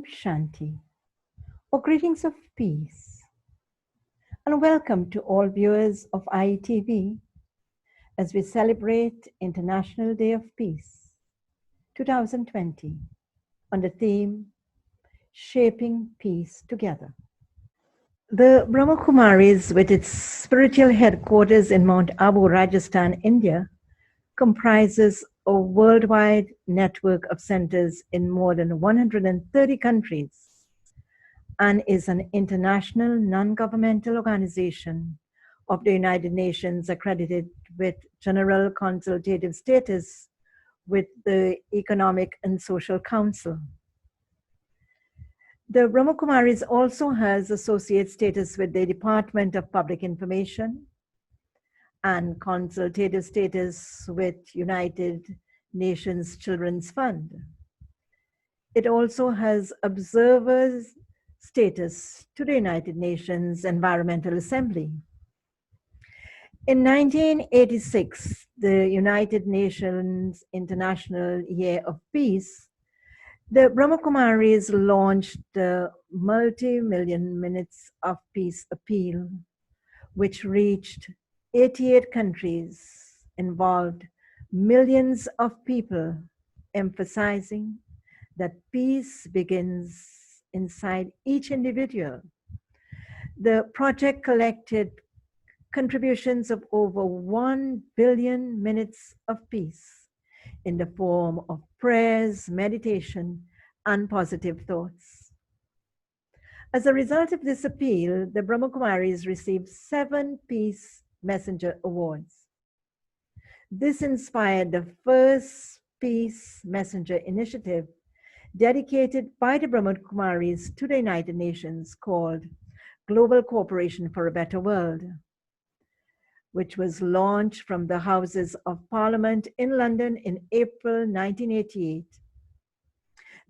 Shanti, or greetings of peace, and welcome to all viewers of IETV as we celebrate International Day of Peace 2020 on the theme Shaping Peace Together. The Brahma Kumaris, with its spiritual headquarters in Mount Abu, Rajasthan, India, comprises a worldwide network of centers in more than 130 countries and is an international non-governmental organization of the United Nations accredited with general consultative status with the Economic and Social Council. The Brahma Kumaris also has associate status with the Department of Public Information and consultative status with United Nations Children's Fund. It also has observers status to the United Nations Environmental Assembly. In 1986, the United Nations International Year of Peace, the Brahma Kumaris launched the Multi-Million Minutes of Peace Appeal, which reached 88 countries, involved millions of people, emphasizing that peace begins inside each individual. The project collected contributions of over 1 billion minutes of peace in the form of prayers, meditation, and positive thoughts. As a result of this appeal, the Brahma Kumaris received 7 Peace Messenger Awards. This inspired the first Peace Messenger initiative dedicated by the Brahma Kumaris to the United Nations called Global Cooperation for a Better World, which was launched from the Houses of Parliament in London in April 1988.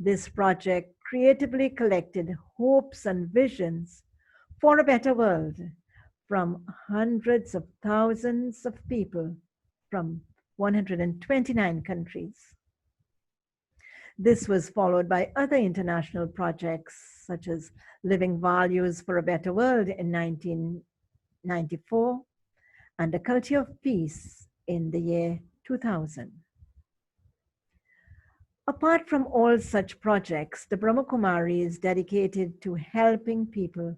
This project creatively collected hopes and visions for a better world from hundreds of thousands of people from 129 countries. This was followed by other international projects such as Living Values for a Better World in 1994 and the Culture of Peace in the year 2000. Apart from all such projects, the Brahma Kumari is dedicated to helping people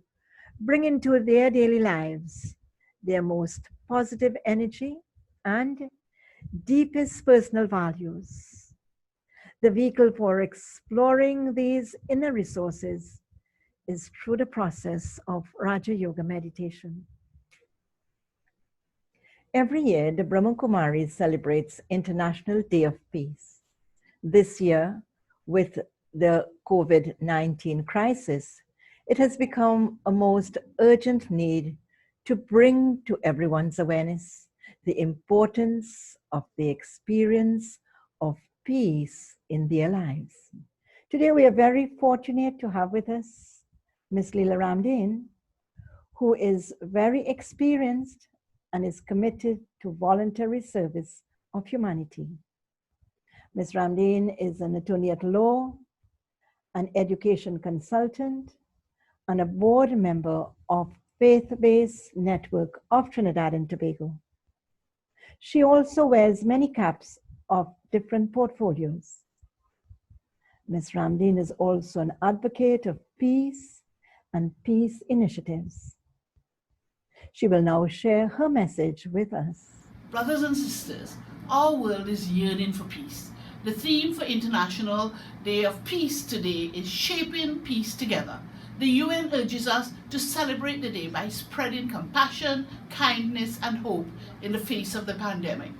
bring into their daily lives their most positive energy and deepest personal values. The vehicle for exploring these inner resources is through the process of Raja Yoga meditation. Every year, the Brahma Kumaris celebrates International Day of Peace. This year, with the COVID-19 crisis, it has become a most urgent need to bring to everyone's awareness the importance of the experience of peace in their lives. Today, we are very fortunate to have with us Ms. Lila Ramdeen, who is very experienced and is committed to voluntary service of humanity. Ms. Ramdeen is an attorney at law, an education consultant, and a board member of Faith-Based Network of Trinidad and Tobago. She also wears many caps of different portfolios. Ms. Ramdeen is also an advocate of peace and peace initiatives. She will now share her message with us. Brothers and sisters, our world is yearning for peace. The theme for International Day of Peace today is Shaping Peace Together. The UN urges us to celebrate the day by spreading compassion, kindness, and hope in the face of the pandemic.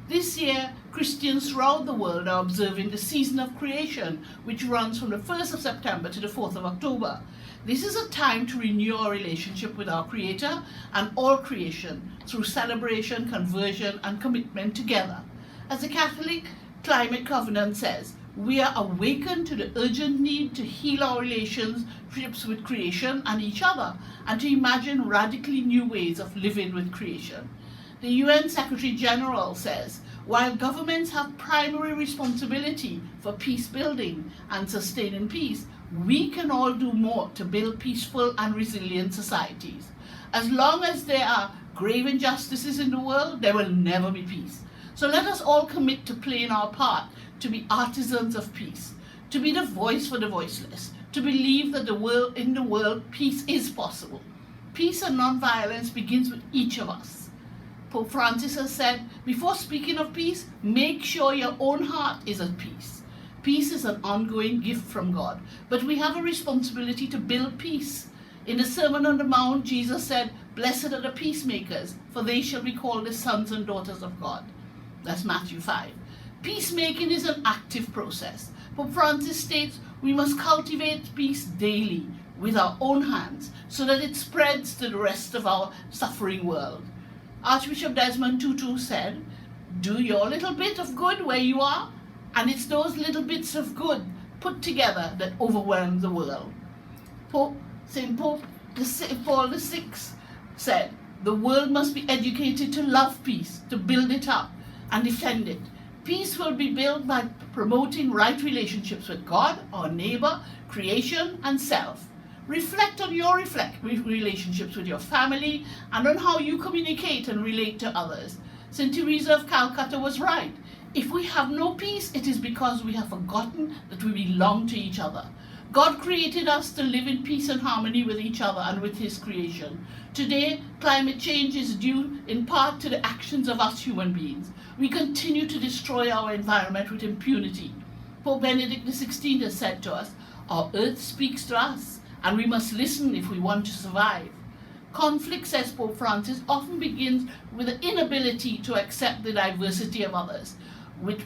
This year, Christians throughout the world are observing the season of creation, which runs from the 1st of September to the 4th of October. This is a time to renew our relationship with our Creator and all creation through celebration, conversion, and commitment together. As the Catholic Climate Covenant says, we are awakened to the urgent need to heal our relationships with creation and each other, and to imagine radically new ways of living with creation. The UN Secretary General says, While governments have primary responsibility for peace building and sustaining peace, we can all do more to build peaceful and resilient societies. As long as there are grave injustices in the world, there will never be peace. So let us all commit to playing our part to be artisans of peace, to be the voice for the voiceless, to believe that in the world peace is possible. Peace and non-violence begins with each of us. Pope Francis has said, before speaking of peace, make sure your own heart is at peace. Peace is an ongoing gift from God, but we have a responsibility to build peace. In the Sermon on the Mount, Jesus said, blessed are the peacemakers, for they shall be called the sons and daughters of God. That's Matthew 5. Peacemaking is an active process. Pope Francis states we must cultivate peace daily with our own hands so that it spreads to the rest of our suffering world. Archbishop Desmond Tutu said, do your little bit of good where you are, and it's those little bits of good put together that overwhelm the world. St. Paul VI said, the world must be educated to love peace, to build it up and defend it. Peace will be built by promoting right relationships with God, our neighbor, creation, and self. Reflect on your relationships with your family and on how you communicate and relate to others. St. Teresa of Calcutta was right. If we have no peace, it is because we have forgotten that we belong to each other. God created us to live in peace and harmony with each other and with His creation. Today, climate change is due in part to the actions of us human beings. We continue to destroy our environment with impunity. Pope Benedict XVI has said to us, our earth speaks to us, and we must listen if we want to survive. Conflict, says Pope Francis, often begins with the inability to accept the diversity of others, which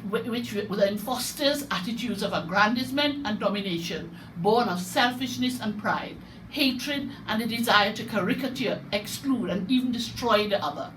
then fosters attitudes of aggrandizement and domination, born of selfishness and pride, hatred and a desire to caricature, exclude, and even destroy the other.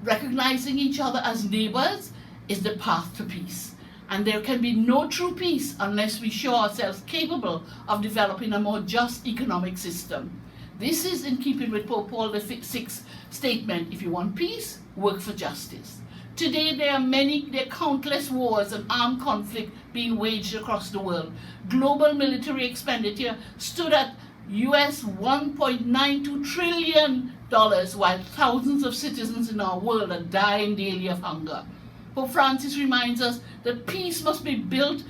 Recognizing each other as neighbors is the path to peace. And there can be no true peace unless we show ourselves capable of developing a more just economic system. This is in keeping with Pope Paul VI's statement, if you want peace, work for justice. Today there are countless wars and armed conflict being waged across the world. Global military expenditure stood at US $1.92 trillion, while thousands of citizens in our world are dying daily of hunger. Pope Francis reminds us that peace must be built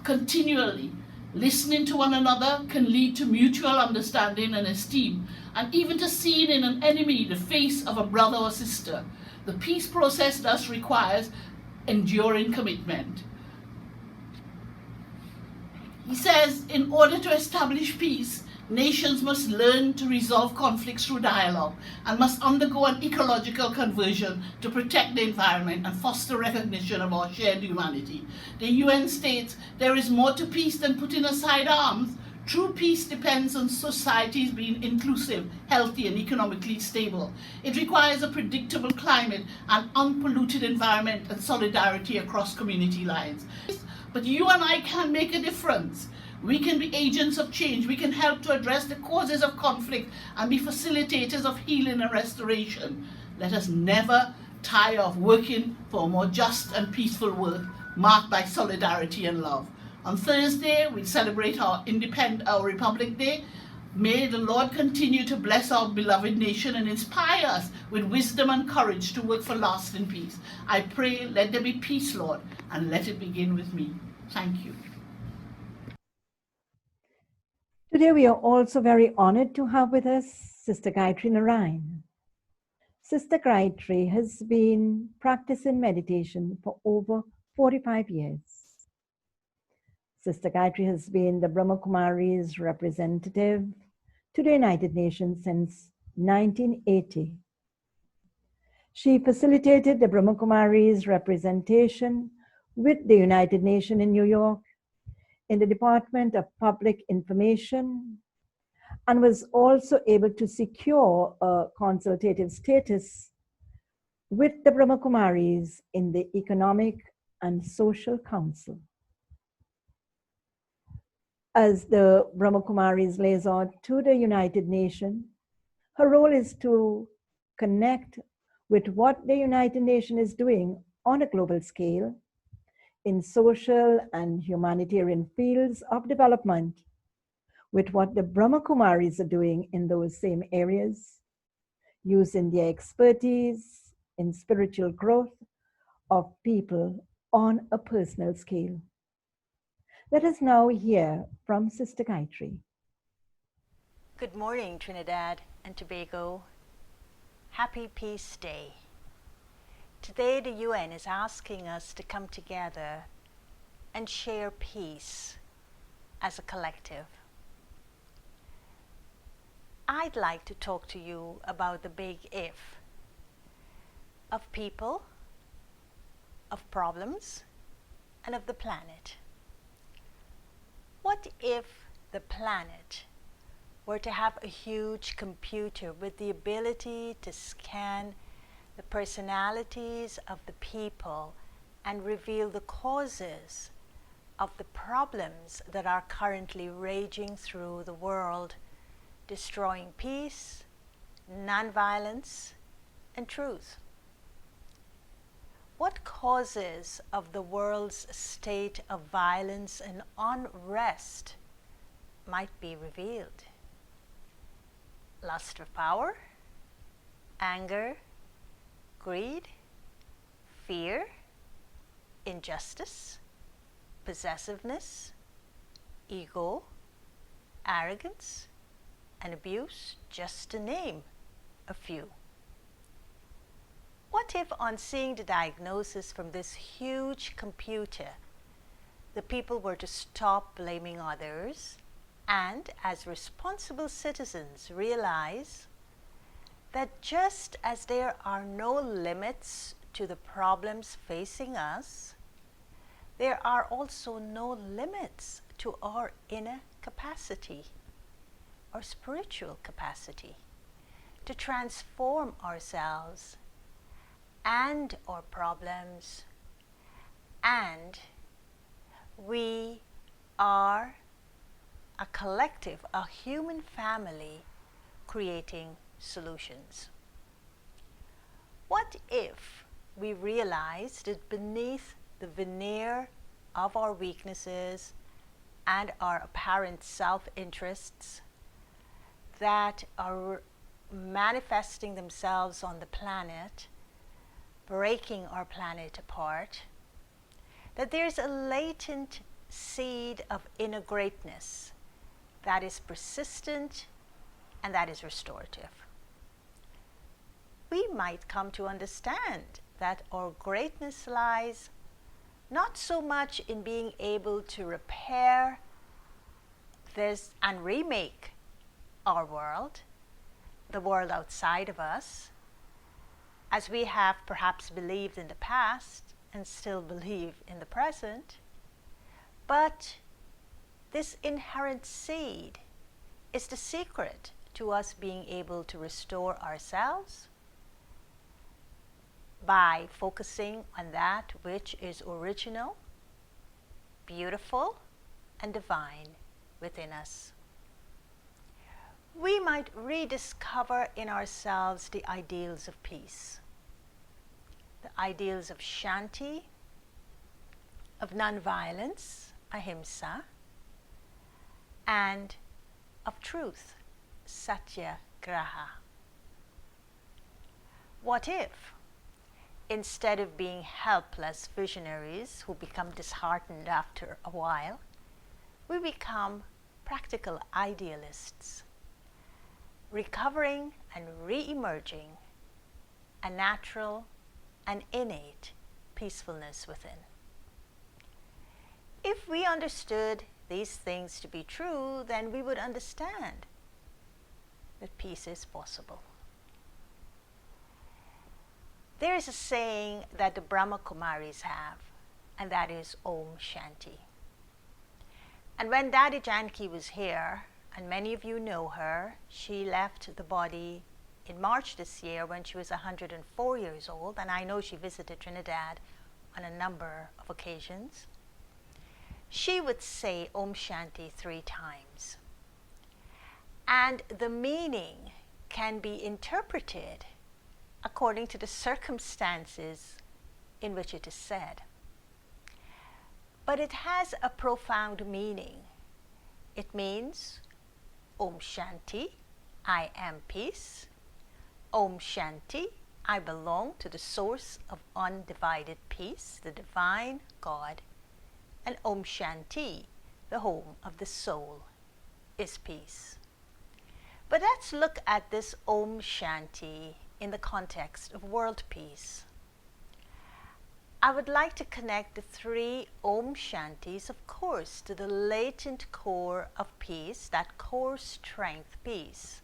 continually. Listening to one another can lead to mutual understanding and esteem, and even to seeing in an enemy the face of a brother or sister. The peace process thus requires enduring commitment. He says, in order to establish peace, nations must learn to resolve conflicts through dialogue and must undergo an ecological conversion to protect the environment and foster recognition of our shared humanity. The UN states there is more to peace than putting aside arms. True peace depends on societies being inclusive, healthy, and economically stable. It requires a predictable climate, an unpolluted environment, and solidarity across community lines. But you and I can make a difference. We can be agents of change. We can help to address the causes of conflict and be facilitators of healing and restoration. Let us never tire of working for a more just and peaceful world marked by solidarity and love. On Thursday, we celebrate our Republic Day. May the Lord continue to bless our beloved nation and inspire us with wisdom and courage to work for lasting peace. I pray, let there be peace, Lord, and let it begin with me. Thank you. Today, we are also very honored to have with us Sister Gayatri Narayan. Sister Gayatri has been practicing meditation for over 45 years. Sister Gayatri has been the Brahma Kumari's representative to the United Nations since 1980. She facilitated the Brahma Kumari's representation with the United Nations in New York in the Department of Public Information, and was also able to secure a consultative status with the Brahma Kumaris in the Economic and Social Council. As the Brahma Kumaris liaison to the United Nations, her role is to connect with what the United Nations is doing on a global scale in social and humanitarian fields of development, with what the Brahma Kumaris are doing in those same areas, using their expertise in spiritual growth of people on a personal scale. Let us now hear from Sister Gayatri. Good morning, Trinidad and Tobago. Happy Peace Day. Today, the UN is asking us to come together and share peace as a collective. I'd like to talk to you about the big if of people, of problems, and of the planet. What if the planet were to have a huge computer with the ability to scan the personalities of the people and reveal the causes of the problems that are currently raging through the world, destroying peace, nonviolence, and truth? What causes of the world's state of violence and unrest might be revealed? Lust of power, anger, greed, fear, injustice, possessiveness, ego, arrogance, and abuse, just to name a few. What if, on seeing the diagnosis from this huge computer, the people were to stop blaming others and, as responsible citizens, realize that just as there are no limits to the problems facing us, there are also no limits to our inner capacity, our spiritual capacity, to transform ourselves and our problems, and we are a collective, a human family creating solutions. What if we realized that beneath the veneer of our weaknesses and our apparent self-interests that are manifesting themselves on the planet, breaking our planet apart, that there's a latent seed of inner greatness that is persistent and that is restorative? We might come to understand that our greatness lies not so much in being able to repair this and remake our world, the world outside of us, as we have perhaps believed in the past and still believe in the present, but this inherent seed is the secret to us being able to restore ourselves by focusing on that which is original, beautiful, and divine within us. We might rediscover in ourselves the ideals of peace, the ideals of shanti, of nonviolence, ahimsa, and of truth, satyagraha. What if, instead of being helpless visionaries who become disheartened after a while, we become practical idealists, recovering and re-emerging a natural and innate peacefulness within? If we understood these things to be true, then we would understand that peace is possible. There is a saying that the Brahma Kumaris have, and that is Om Shanti. And when Dadi Janki was here, and many of you know her, she left the body in March this year when she was 104 years old, and I know she visited Trinidad on a number of occasions. She would say Om Shanti 3 times. And the meaning can be interpreted according to the circumstances in which it is said. But it has a profound meaning. It means Om Shanti, I am peace. Om Shanti, I belong to the source of undivided peace, the divine God. And Om Shanti, the home of the soul, is peace. But let's look at this Om Shanti in the context of world peace. I would like to connect the three Om Shantis, of course, to the latent core of peace, that core strength peace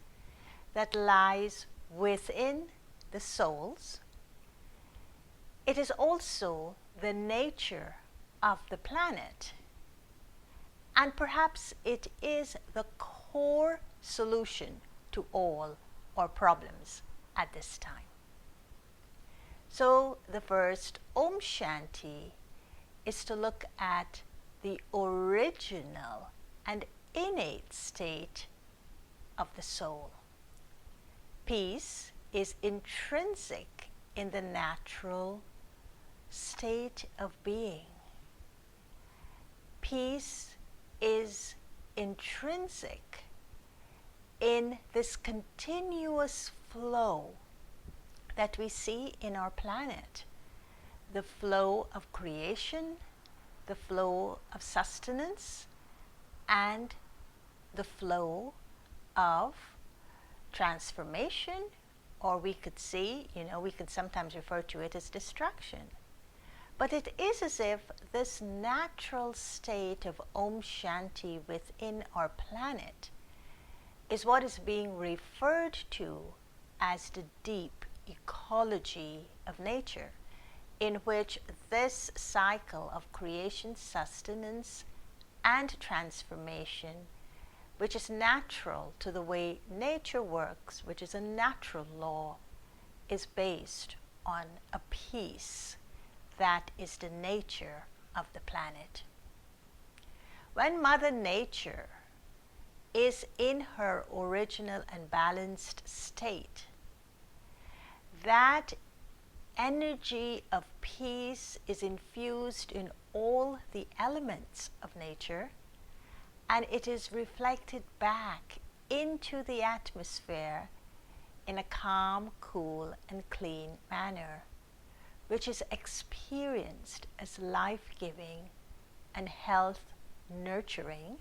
that lies within the souls. It is also the nature of the planet, and perhaps it is the core solution to all our problems at this time. So the first Om Shanti is to look at the original and innate state of the soul. Peace is intrinsic in the natural state of being. Peace is intrinsic in this continuous flow that we see in our planet, the flow of creation, the flow of sustenance, and the flow of transformation, or we could see, we could sometimes refer to it as destruction. But it is as if this natural state of Om Shanti within our planet is what is being referred to as the deep ecology of nature, in which this cycle of creation, sustenance, and transformation, which is natural to the way nature works, which is a natural law, is based on a peace that is the nature of the planet. When Mother Nature is in her original and balanced state, that energy of peace is infused in all the elements of nature, and it is reflected back into the atmosphere in a calm, cool, and clean manner, which is experienced as life-giving and health-nurturing,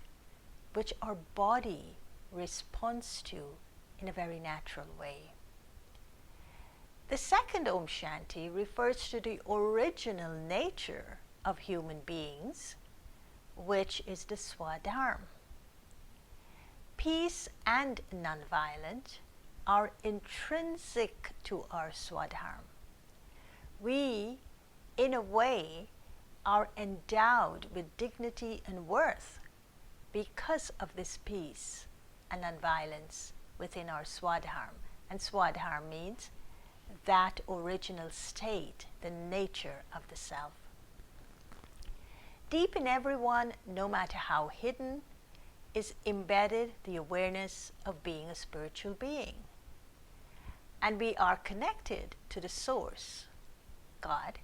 which our body responds to in a very natural way. The second Om Shanti refers to the original nature of human beings, which is the Swadharma. Peace and nonviolence are intrinsic to our Swadharma. We, in a way, are endowed with dignity and worth because of this peace and nonviolence within our Swadharma. And Swadharma means that original state, the nature of the self. Deep in everyone, no matter how hidden, is embedded the awareness of being a spiritual being. And we are connected to the source, God,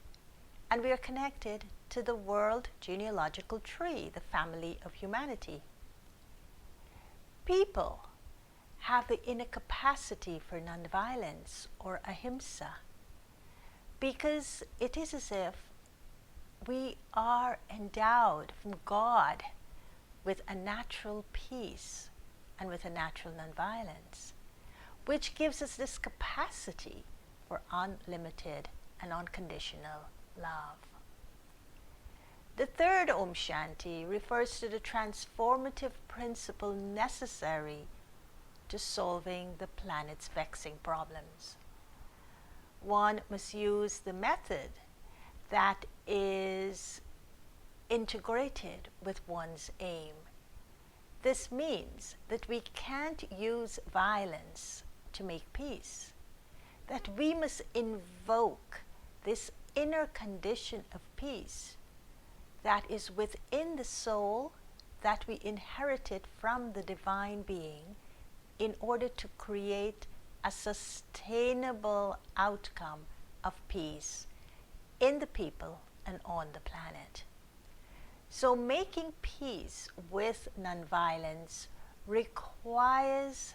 and we are connected to the world genealogical tree, the family of humanity. People have the inner capacity for nonviolence or ahimsa, because it is as if we are endowed from God with a natural peace and with a natural nonviolence, which gives us this capacity for unlimited and unconditional love. The third Om Shanti refers to the transformative principle necessary to solving the planet's vexing problems. One must use the method that is integrated with one's aim. This means that we can't use violence to make peace, that we must invoke this inner condition of peace that is within the soul that we inherited from the divine being, in order to create a sustainable outcome of peace in the people and on the planet. So making peace with nonviolence requires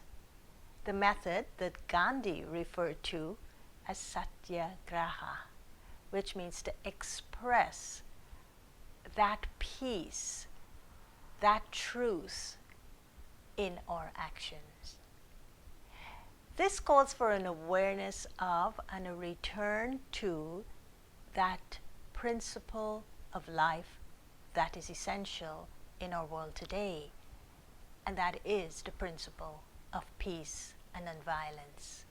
the method that Gandhi referred to as satyagraha, which means to express that peace, that truth in our actions. This calls for an awareness of and a return to that principle of life that is essential in our world today, and that is the principle of peace and nonviolence.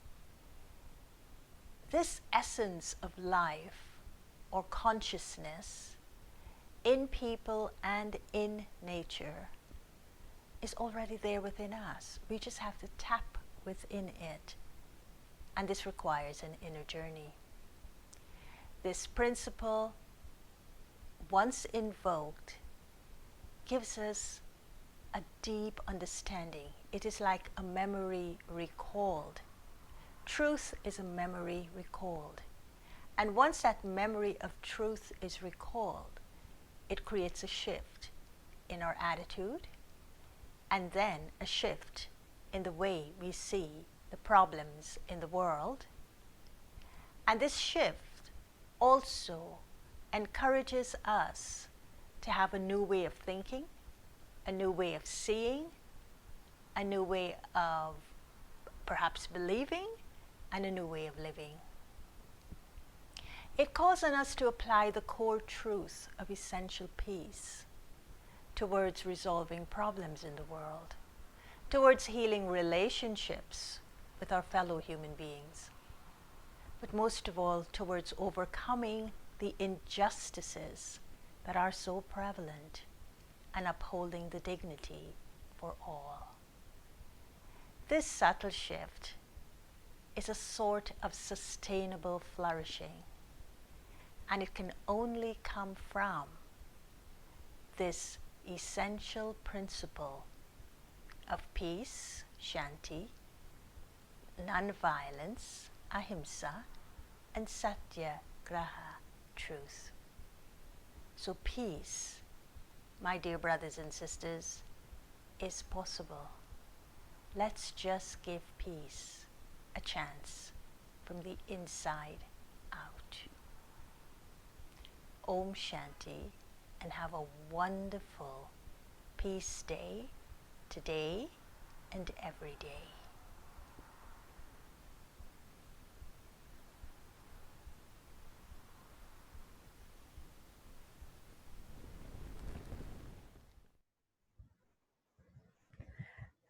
This essence of life or consciousness in people and in nature is already there within us. We just have to tap within it, and this requires an inner journey. This principle, once invoked, gives us a deep understanding. It is like a memory recalled. Truth is a memory recalled. And once that memory of truth is recalled, it creates a shift in our attitude, and then a shift in the way we see the problems in the world. And this shift also encourages us to have a new way of thinking, a new way of seeing, a new way of perhaps believing, and a new way of living. It calls on us to apply the core truth of essential peace towards resolving problems in the world, towards healing relationships with our fellow human beings, but most of all towards overcoming the injustices that are so prevalent and upholding the dignity for all. This subtle shift is a sort of sustainable flourishing, and it can only come from this essential principle of peace, shanti, non-violence, ahimsa, and satyagraha, truth. So peace, my dear brothers and sisters, is possible. Let's just give peace a chance from the inside out. Om Shanti, and have a wonderful peace day today and every day.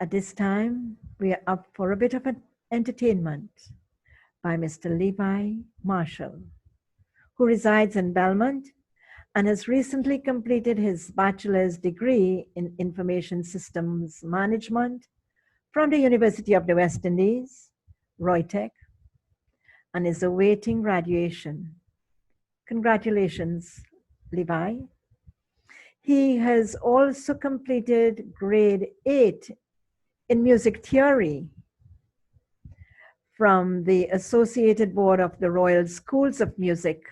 At this time, we are up for a bit of an entertainment by Mr. Levi Marshall, who resides in Belmont and has recently completed his bachelor's degree in Information Systems Management from the University of the West Indies, Roytech, and is awaiting graduation. Congratulations, Levi. He has also completed grade 8 in music theory from the Associated Board of the Royal Schools of Music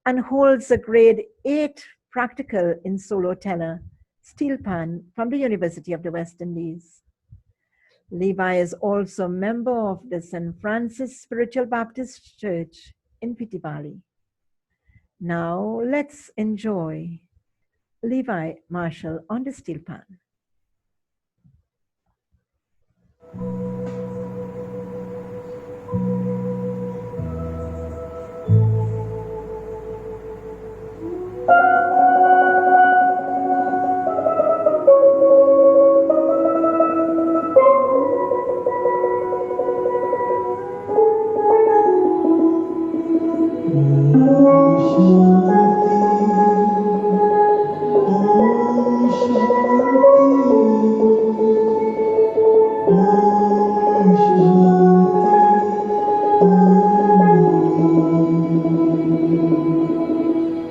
and holds a grade 8 practical in solo tenor steel pan from the University of the West Indies. Levi is also a member of the St. Francis Spiritual Baptist Church in Pitibali. Now let's enjoy Levi Marshall on the steel pan.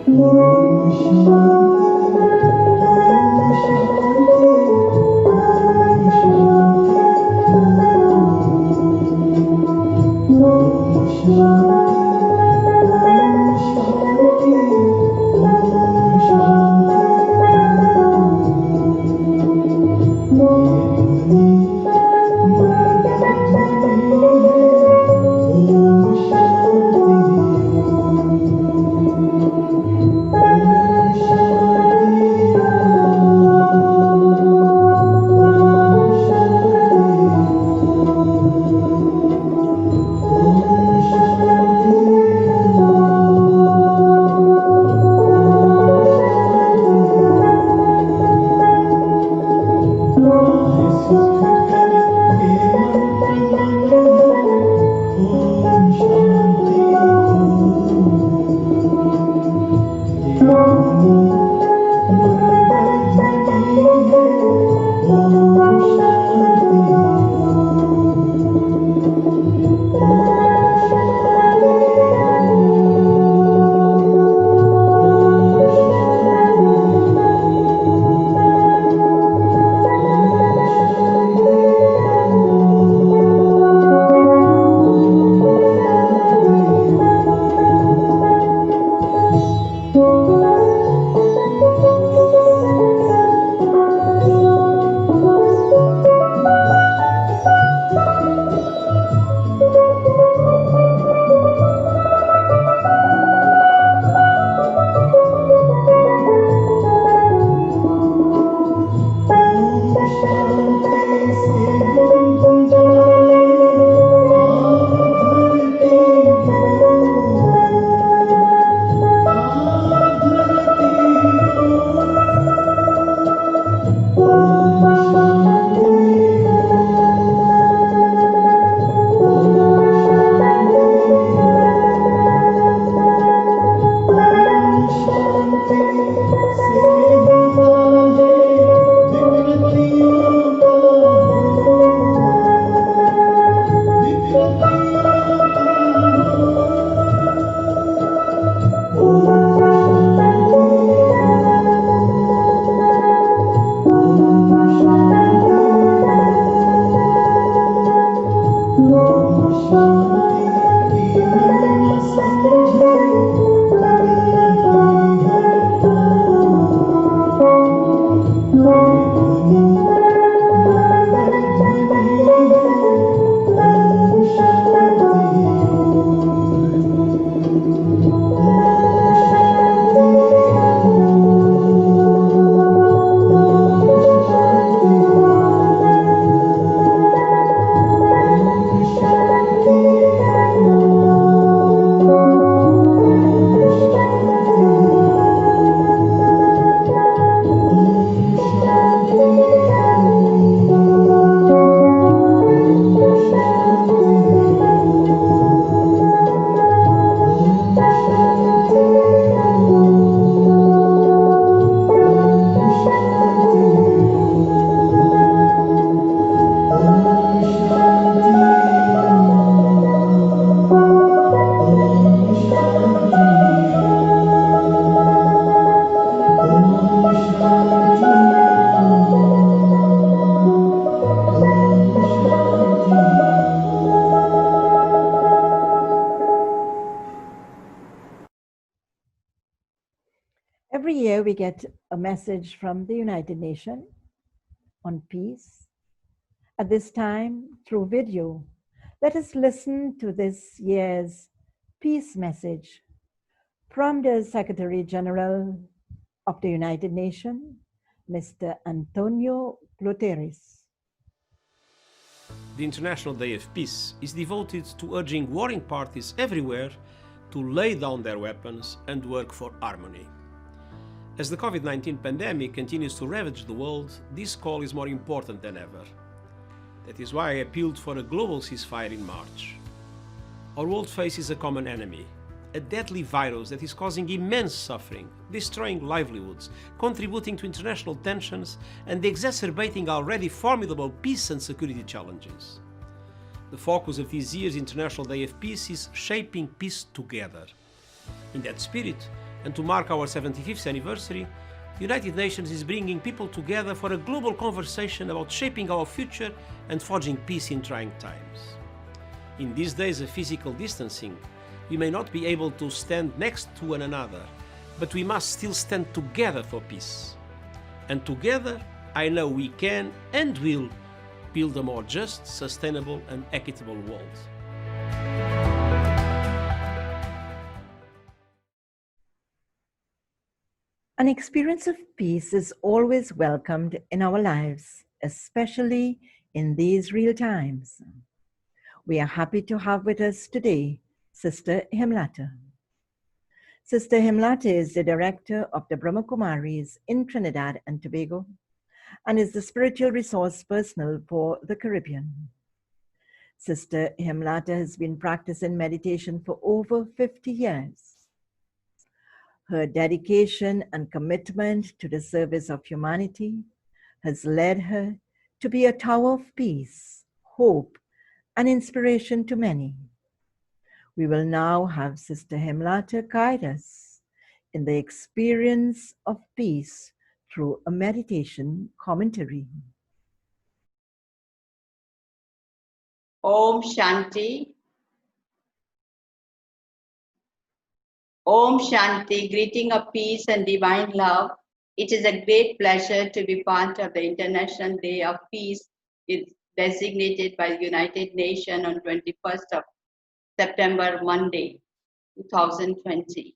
Om Every year we get a message from the United Nations on peace. At this time, through video, let us listen to this year's peace message from the Secretary General of the United Nations, Mr. Antonio Guterres. The International Day of Peace is devoted to urging warring parties everywhere to lay down their weapons and work for harmony. As the COVID-19 pandemic continues to ravage the world, this call is more important than ever. That is why I appealed for a global ceasefire in March. Our world faces a common enemy, a deadly virus that is causing immense suffering, destroying livelihoods, contributing to international tensions, and exacerbating already formidable peace and security challenges. The focus of this year's International Day of Peace is shaping peace together. In that spirit, and to mark our 75th anniversary, the United Nations is bringing people together for a global conversation about shaping our future and forging peace in trying times. In these days of physical distancing, we may not be able to stand next to one another, but we must still stand together for peace. And together, I know we can and will build a more just, sustainable and equitable world. An experience of peace is always welcomed in our lives, especially in these real times. We are happy to have with us today Sister Himlata. Sister Himlata is the director of the Brahma Kumaris in Trinidad and Tobago and is the spiritual resource personnel for the Caribbean. Sister Himlata has been practicing meditation for over 50 years. Her dedication and commitment to the service of humanity has led her to be a tower of peace, hope, and inspiration to many. We will now have Sister Himlata guide us in the experience of peace through a meditation commentary. Om Shanti. Om Shanti, greeting of peace and divine love. It is a great pleasure to be part of the International Day of Peace. It's designated by the United Nations on 21st of September, Monday, 2020.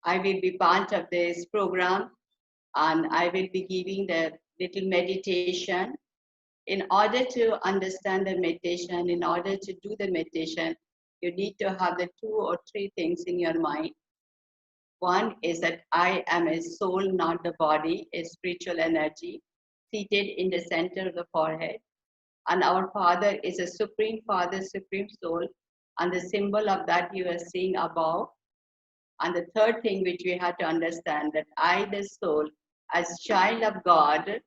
I will be part of this program and I will be giving the little meditation. In order to understand the meditation, in order to do the meditation, you need to have the 2 or 3 things in your mind. One is that I am a soul, not the body, a spiritual energy seated in the center of the forehead. And our Father is a Supreme Father, Supreme Soul, and the symbol of that you are seeing above. And the third thing which we have to understand, that I, the soul, as child of God,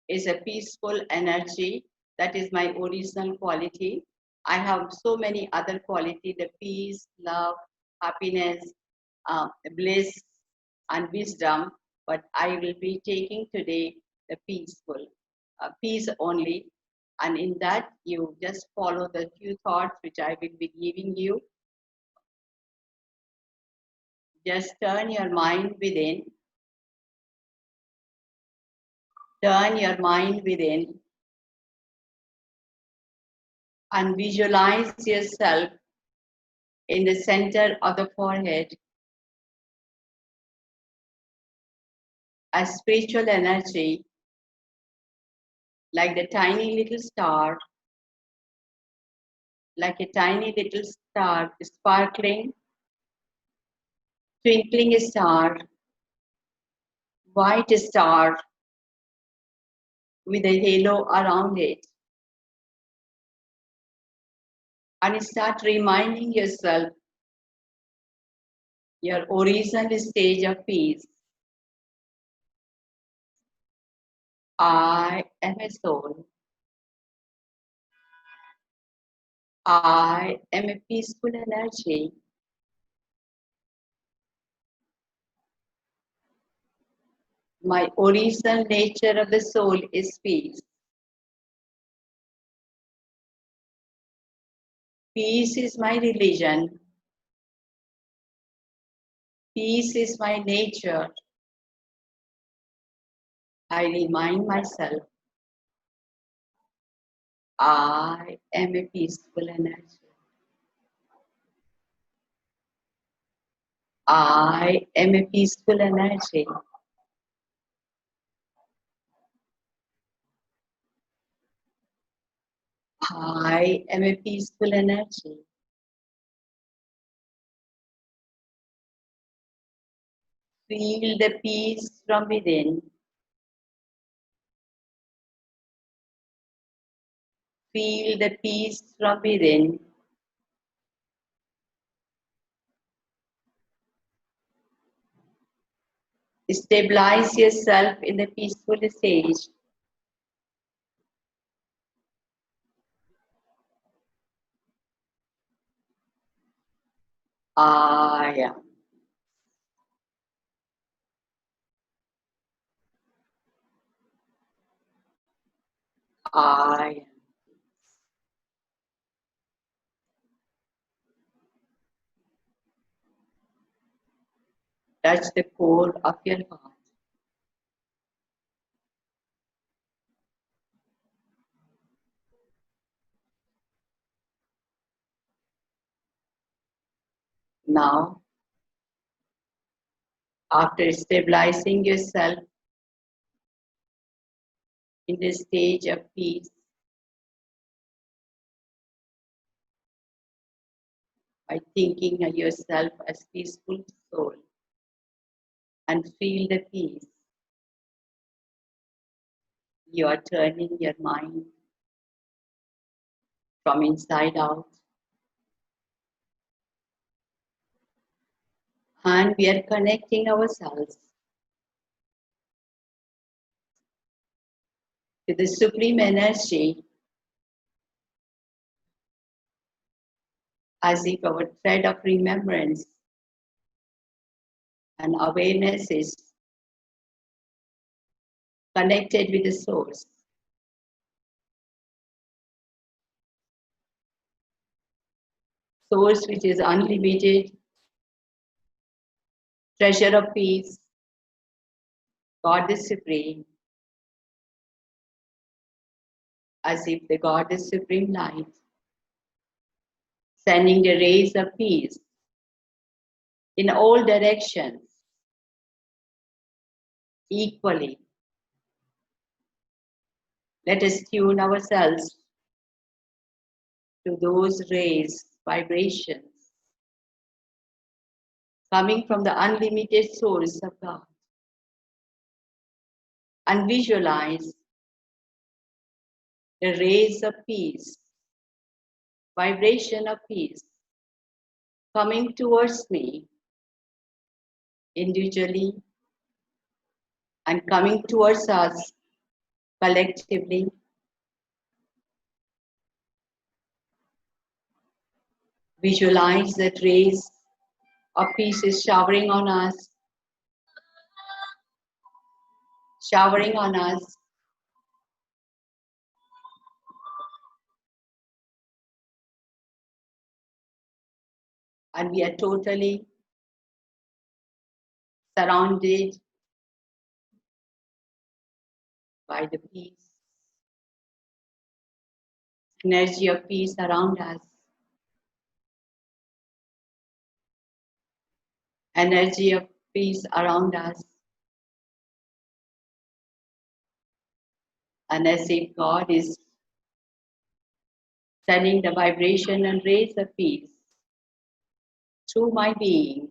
is a peaceful energy. That is my original quality. I have so many other qualities, the peace, love, happiness, bliss, and wisdom, but I will be taking today the peaceful, peace only. And in that, you just follow the few thoughts which I will be giving you. Just turn your mind within. Turn your mind within and visualize yourself in the center of the forehead as spiritual energy, like the tiny little star, like a tiny little star, sparkling, twinkling star, white star with a halo around it. And start reminding yourself your original stage of peace. I am a soul. I am a peaceful energy. My original nature of the soul is peace. Peace is my religion. Peace is my nature. I remind myself, I am a peaceful energy. I am a peaceful energy. I am a peaceful energy. Feel the peace from within. Feel the peace from within. Stabilize yourself in the peaceful stage. I am. I am. Touch the core of your heart. Now, after stabilizing yourself in the stage of peace, by thinking of yourself as peaceful soul and feel the peace, you are turning your mind from inside out, and we are connecting ourselves to the supreme energy as if our thread of remembrance and awareness is connected with the source. Source which is unlimited, treasure of peace, God is supreme, as if the God is supreme light, sending the rays of peace in all directions equally. Let us tune ourselves to those rays, vibrations coming from the unlimited source of God, and visualize the rays of peace, vibration of peace coming towards me individually and coming towards us collectively. Visualize that rays of peace is showering on us, showering on us. And we are totally surrounded by the peace, energy of peace around us, energy of peace around us. And as if God is sending the vibration and rays of peace through my being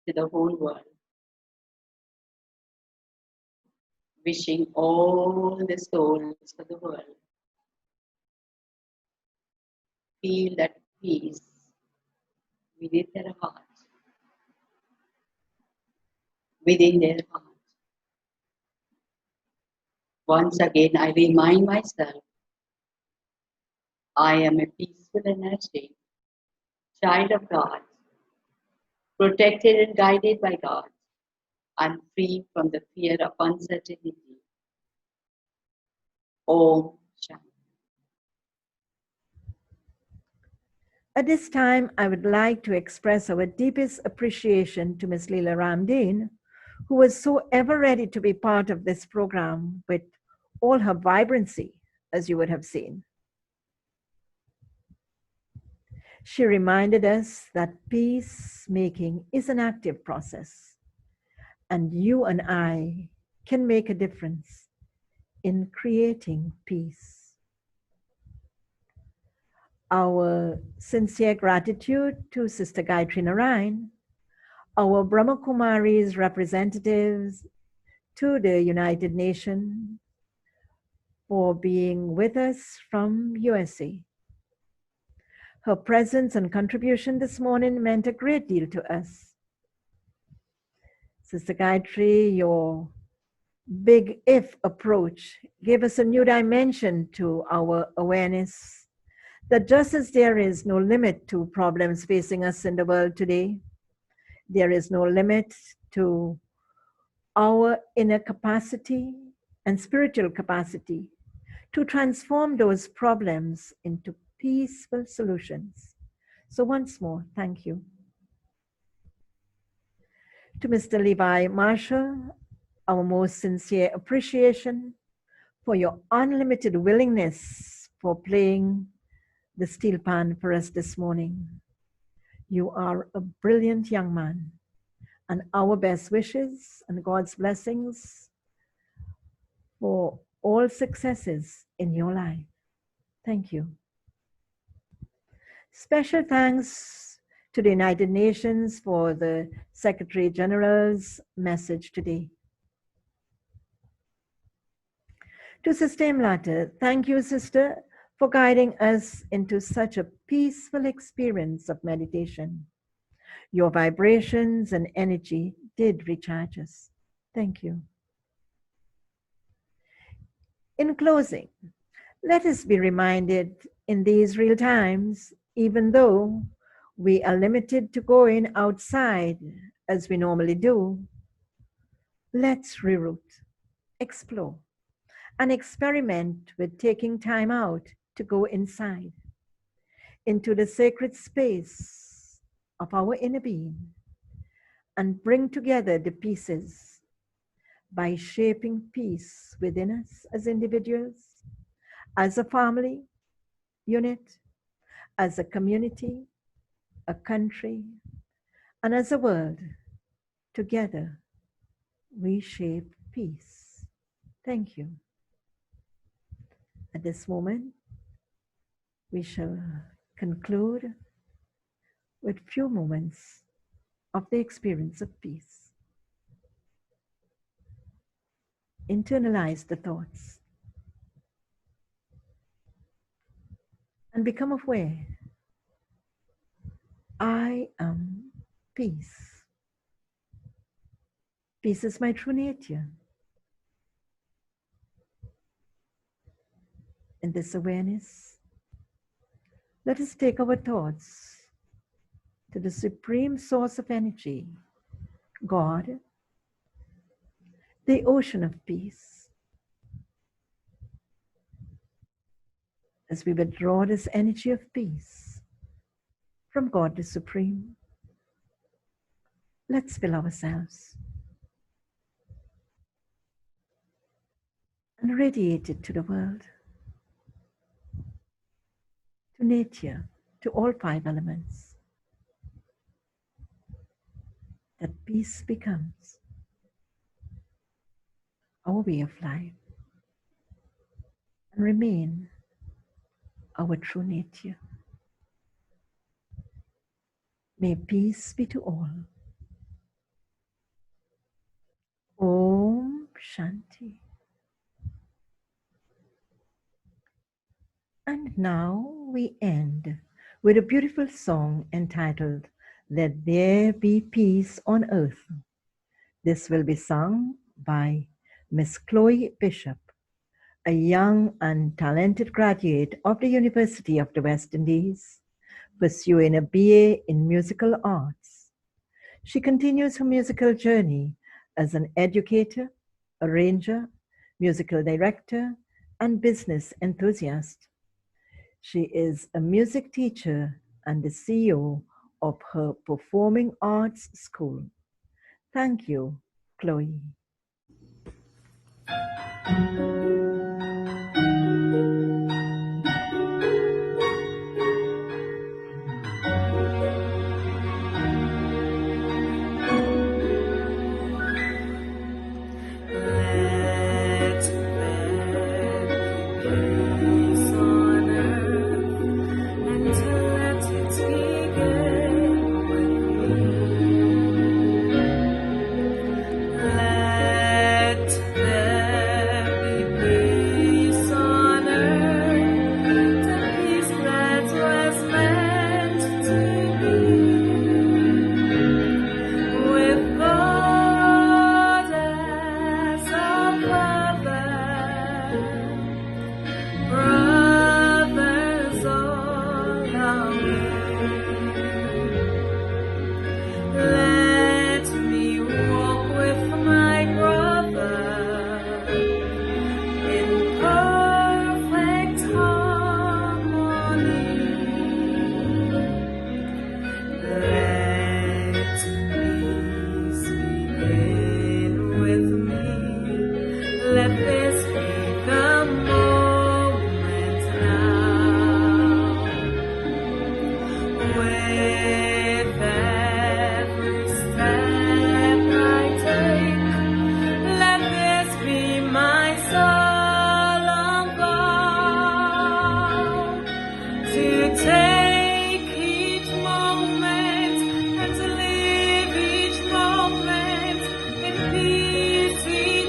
to the whole world, wishing all the souls of the world feel that peace within their heart, within their heart. Once again, I remind myself, I am a peaceful energy, child of God, protected and guided by God, and free from the fear of uncertainty. Om Shanti. At this time, I would like to express our deepest appreciation to Ms. Lila Ramdeen, who was so ever ready to be part of this program with all her vibrancy, as you would have seen. She reminded us that peacemaking is an active process, and you and I can make a difference in creating peace. Our sincere gratitude to Sister Gayatri Narayan, our Brahma Kumari's representatives to the United Nations for being with us from USA. Her presence and contribution this morning meant a great deal to us. Sister Gayatri, your big if approach gave us a new dimension to our awareness that just as there is no limit to problems facing us in the world today, there is no limit to our inner capacity and spiritual capacity to transform those problems into peaceful solutions. So once more, thank you. To Mr. Levi Marshall, our most sincere appreciation for your unlimited willingness for playing the steel pan for us this morning. You are a brilliant young man, and our best wishes and God's blessings for all successes in your life. Thank you. Special thanks to the United Nations for the Secretary General's message today. To Sister Himlata, thank you, Sister, for guiding us into such a peaceful experience of meditation. Your vibrations and energy did recharge us. Thank you. In closing, let us be reminded in these real times, even though we are limited to going outside as we normally do, let's reroute, explore, and experiment with taking time out to go inside, into the sacred space of our inner being, and bring together the pieces by shaping peace within us as individuals, as a family unit, as a community, a country, and as a world, together we shape peace. Thank you. At this moment, we shall conclude with few moments of the experience of peace. Internalize the thoughts and become aware. I am peace. Peace is my true nature. In this awareness, let us take our thoughts to the supreme source of energy, God, the ocean of peace. As we withdraw this energy of peace from God the Supreme, let's fill ourselves and radiate it to the world, to nature, to all five elements. That peace becomes our way of life and remain our true nature. May peace be to all. Om Shanti. And now we end with a beautiful song entitled Let There Be Peace on Earth. This will be sung by Miss Chloe Bishop, a young and talented graduate of the University of the West Indies, pursuing a BA in musical arts. She continues her musical journey as an educator, arranger, musical director, and business enthusiast. She is a music teacher and the CEO of her performing arts school. Thank you, Chloe.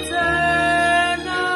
Eternal.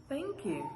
Thank you.